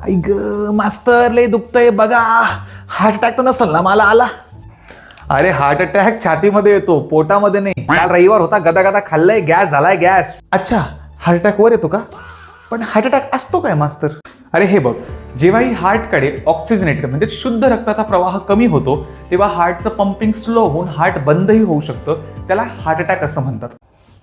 ऐक मास्तर लय दुखतंय बघा. हार्ट अटॅक तर नसल ना मला आला? अरे हार्ट अटॅक छातीमध्ये येतो, पोटामध्ये नाही. काल रविवार होता, गदा गदा खाल्लंय, गॅस झालाय गॅस. अच्छा, हार्ट अटॅक वर येतो का? पण हार्ट अटॅक असतो काय मास्तर? अरे हे बघ, जेव्हाही हार्टकडे ऑक्सिजनेटेड म्हणजे शुद्ध रक्ताचा प्रवाह कमी होतो तेव्हा हार्टचं पंपिंग स्लो होऊन हार्ट बंदही होऊ शकतं. त्याला हार्ट अटॅक असं म्हणतात.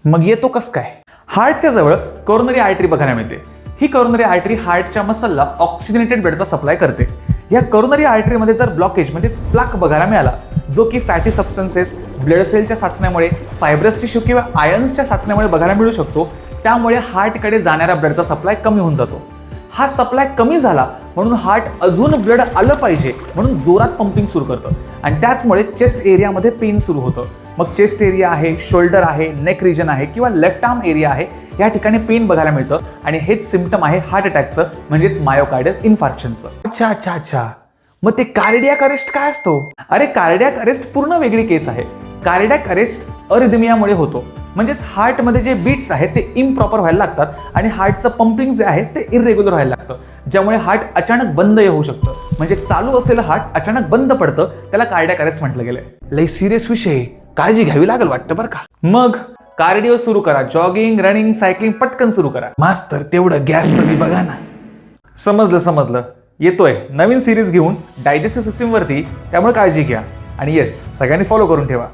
मग येतो कस काय? हार्टच्या जवळ कोरोनरी आर्टरी बघायला मिळते. ही कोरोनरी आर्टरी हार्टच्या मसलला ऑक्सिजनेटेड ब्लडचा सप्लाय करते. या कोरोनरी आर्टरीमध्ये जर ब्लॉकेज म्हणजेच प्लाक बघायला मिळाला, जो की फॅटी सबस्टन्सेस, ब्लड सेलच्या साचण्यामुळे, फायब्रस टिश्यू किंवा आयन्सच्या साचण्यामुळे बघायला मिळू शकतो, त्यामुळे हार्टकडे जाणारा ब्लडचा सप्लाय कमी होऊन जातो. हा सप्लाय कमी झाला म्हणून हार्ट अजून ब्लड आलं पाहिजे म्हणून जोरात पंपिंग सुरू करतं आणि त्याचमुळे चेस्ट एरियामध्ये पेन सुरू होतं. मग चेस्ट एरिया आहे, शोल्डर आहे, नेक रिजन आहे किंवा लेफ्ट आर्म एरिया आहे, या ठिकाणी पेन बघायला मिळतं आणि हेच सिम्पटम आहे हार्ट अटॅकचं म्हणजेच मायोकार्डियल इन्फार्क्शनचं. अच्छा अच्छा अच्छा, मग ते कार्डियक अरेस्ट काय असतो? अरे कार्डियक अरेस्ट पूर्ण वेगळी केस आहे. कार्डियक अरेस्ट अरिथमियामुळे होतो, म्हणजेच हार्टमध्ये जे बीट्स आहेत ते इम्प्रॉपर व्हायला लागतात आणि हार्टचं पंपिंग जे आहे ते इरेग्युलर व्हायला लागतं, ज्यामुळे हार्ट अचानक बंद होऊ शकतं. म्हणजे चालू असलेलं हार्ट अचानक बंद पडतं, त्याला कार्डियक अरेस्ट म्हटलं गेलंय. लय सिरियस विषय, काळजी घ्यावी लागेल वाटतं बरं का. मग कार्डिओ सुरू करा, जॉगिंग, रनिंग, सायकलिंग पटकन सुरू करा. मास्तर तेवढं गॅस तर मी बघा ना. समजलं. येतोय नवीन सिरीज घेऊन डायजेस्टिव्ह सिस्टीम वरती, त्यामुळे काळजी घ्या आणि येस, सगळ्यांनी फॉलो करून ठेवा.